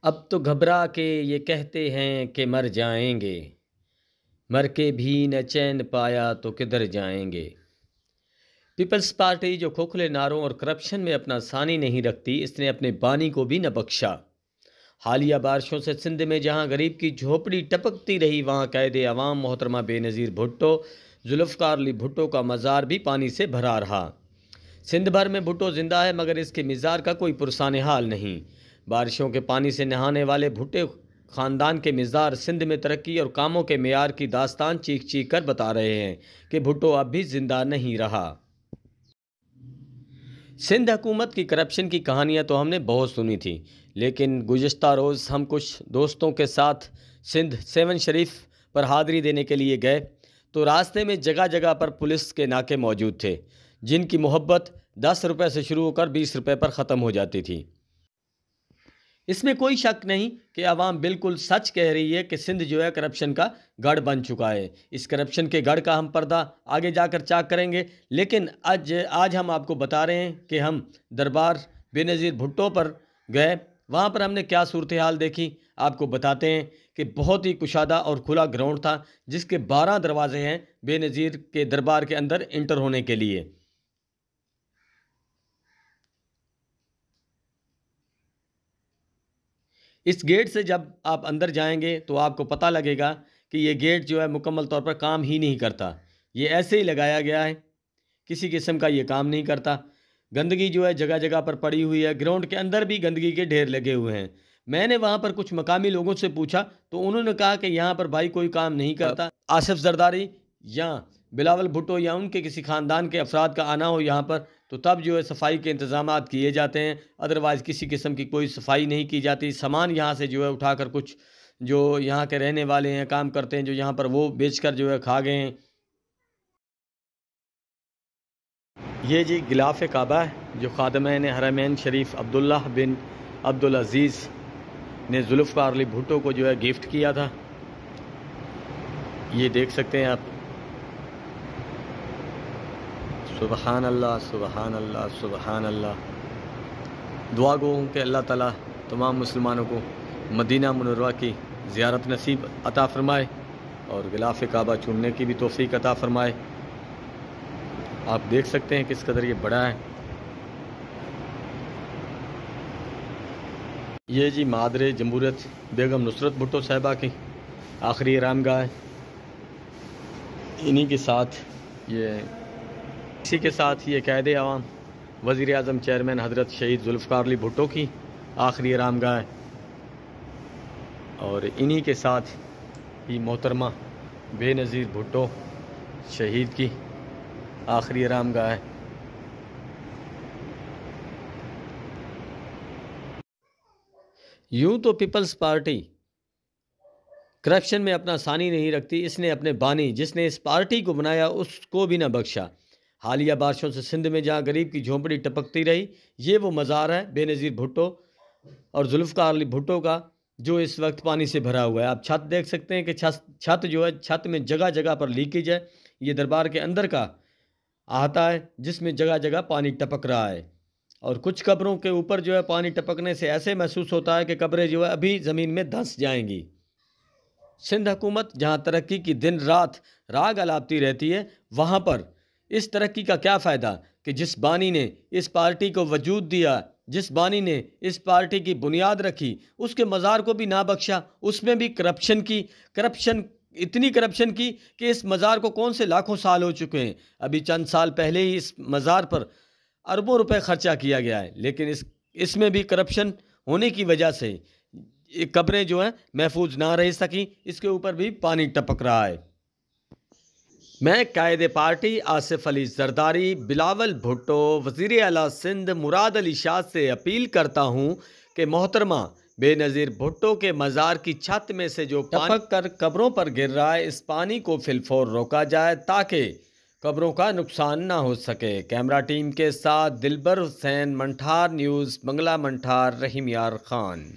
اب تو گھبرا کے یہ کہتے ہیں کہ مر جائیں گے، مر کے بھی نہ چین پایا تو کدھر جائیں گے۔ پیپلز پارٹی جو کھوکھلے نعروں اور کرپشن میں اپنا ثانی نہیں رکھتی، اس نے اپنے بانی کو بھی نہ بخشا۔ حالیہ بارشوں سے سندھ میں جہاں غریب کی جھوپڑی ٹپکتی رہی، وہاں قائد عوام محترمہ بے نظیر بھٹو ذوالفقار علی بھٹو کا مزار بھی پانی سے بھرا رہا۔ سندھ بھر میں بھٹو زندہ ہے، مگر اس کے مزار کا کوئی پرسان حال نہیں۔ بارشوں کے پانی سے نہانے والے بھٹو خاندان کے مزار سندھ میں ترقی اور کاموں کے معیار کی داستان چیخ چیخ کر بتا رہے ہیں کہ بھٹو اب بھی زندہ نہیں رہا۔ سندھ حکومت کی کرپشن کی کہانیاں تو ہم نے بہت سنی تھی، لیکن گزشتہ روز ہم کچھ دوستوں کے ساتھ سندھ 7 شریف پر حاضری دینے کے لیے گئے تو راستے میں جگہ جگہ پر پولیس کے ناکے موجود تھے، جن کی محبت 10 روپے سے شروع ہو کر 20 روپے پر ختم ہو جاتی تھی۔ اس میں کوئی شک نہیں کہ عوام بالکل سچ کہہ رہی ہے کہ سندھ جو ہے کرپشن کا گڑھ بن چکا ہے۔ اس کرپشن کے گڑھ کا ہم پردہ آگے جا کر چاک کریں گے، لیکن آج ہم آپ کو بتا رہے ہیں کہ ہم دربار بے نظیر بھٹو پر گئے، وہاں پر ہم نے کیا صورتحال دیکھی آپ کو بتاتے ہیں کہ بہت ہی کشادہ اور کھلا گراؤنڈ تھا، جس کے 12 دروازے ہیں بے نظیر کے دربار کے اندر انٹر ہونے کے لیے۔ اس گیٹ سے جب آپ اندر جائیں گے تو آپ کو پتہ لگے گا کہ یہ گیٹ جو ہے مکمل طور پر کام ہی نہیں کرتا، یہ ایسے ہی لگایا گیا ہے، کسی قسم کا یہ کام نہیں کرتا۔ گندگی جو ہے جگہ جگہ پر پڑی ہوئی ہے، گراؤنڈ کے اندر بھی گندگی کے ڈھیر لگے ہوئے ہیں۔ میں نے وہاں پر کچھ مقامی لوگوں سے پوچھا تو انہوں نے کہا کہ یہاں پر بھائی کوئی کام نہیں کرتا۔ آصف زرداری یا بلاول بھٹو یا ان کے کسی خاندان کے افراد کا آنا ہو یہاں پر تو تب جو ہے صفائی کے انتظامات کیے جاتے ہیں، ادروائز کسی قسم کی کوئی صفائی نہیں کی جاتی۔ سامان یہاں سے جو ہے اٹھا کر کچھ جو یہاں کے رہنے والے ہیں، کام کرتے ہیں جو یہاں پر، وہ بیچ کر جو ہے کھا گئے ہیں۔ یہ جی غلاف کعبہ ہے جو خادمین حرمین شریف عبداللہ بن عبدالعزیز نے ذوالفقار علی بھٹو کو جو ہے گفٹ کیا تھا، یہ دیکھ سکتے ہیں آپ۔ سبحان اللہ سبحان اللہ سبحان اللہ۔ دعا گو ہوں کہ اللہ تعالیٰ تمام مسلمانوں کو مدینہ منورہ کی زیارت نصیب عطا فرمائے اور غلاف کعبہ چننے کی بھی توفیق عطا فرمائے۔ آپ دیکھ سکتے ہیں کس قدر یہ بڑا ہے۔ یہ جی مادر جمہوریت بیگم نصرت بھٹو صاحبہ کی آخری آرام گاہ ہے، انہی کے ساتھ اسی کے ساتھ یہ قائد عوام وزیر اعظم چیئرمین حضرت شہید ذوالفقار علی بھٹو کی آخری آرام گاہ ہے، اور انہی کے ساتھ ہی محترمہ بے نظیر بھٹو شہید کی آخری آرام گاہ ہے۔ یوں تو پیپلز پارٹی کرپشن میں اپنا ثانی نہیں رکھتی، اس نے اپنے بانی جس نے اس پارٹی کو بنایا اس کو بھی نہ بخشا۔ حالیہ بارشوں سے سندھ میں جہاں غریب کی جھونپڑی ٹپکتی رہی، یہ وہ مزار ہے بے نظیر بھٹو اور ذوالفقار علی بھٹو کا، جو اس وقت پانی سے بھرا ہوا ہے۔ آپ چھت دیکھ سکتے ہیں کہ چھت جو ہے، چھت میں جگہ جگہ پر لیکیج ہے۔ یہ دربار کے اندر کا احاطہ ہے جس میں جگہ جگہ پانی ٹپک رہا ہے، اور کچھ قبروں کے اوپر جو ہے پانی ٹپکنے سے ایسے محسوس ہوتا ہے کہ قبریں جو ہے ابھی زمین میں دھنس جائیں گی۔ سندھ حکومت جہاں ترقی کی دن رات راگ الاپتی رہتی ہے، وہاں پر اس ترقی کا کیا فائدہ کہ جس بانی نے اس پارٹی کو وجود دیا، جس بانی نے اس پارٹی کی بنیاد رکھی، اس کے مزار کو بھی نہ بخشا، اس میں بھی اتنی کرپشن کی کہ اس مزار کو کون سے لاکھوں سال ہو چکے ہیں، ابھی چند سال پہلے ہی اس مزار پر اربوں روپے خرچہ کیا گیا ہے، لیکن اس میں بھی کرپشن ہونے کی وجہ سے قبریں جو ہیں محفوظ نہ رہ سکیں، اس کے اوپر بھی پانی ٹپک رہا ہے۔ میں قائد پارٹی آصف علی زرداری، بلاول بھٹو، وزیر اعلیٰ سندھ مراد علی شاہ سے اپیل کرتا ہوں کہ محترمہ بے نظیر بھٹو کے مزار کی چھت میں سے جو ٹپک کر قبروں پر گر رہا ہے، اس پانی کو فی الفور روکا جائے تاکہ قبروں کا نقصان نہ ہو سکے۔ کیمرہ ٹیم کے ساتھ دلبر حسین، منٹھار نیوز، بنگلہ منٹھار، رحیم یار خان۔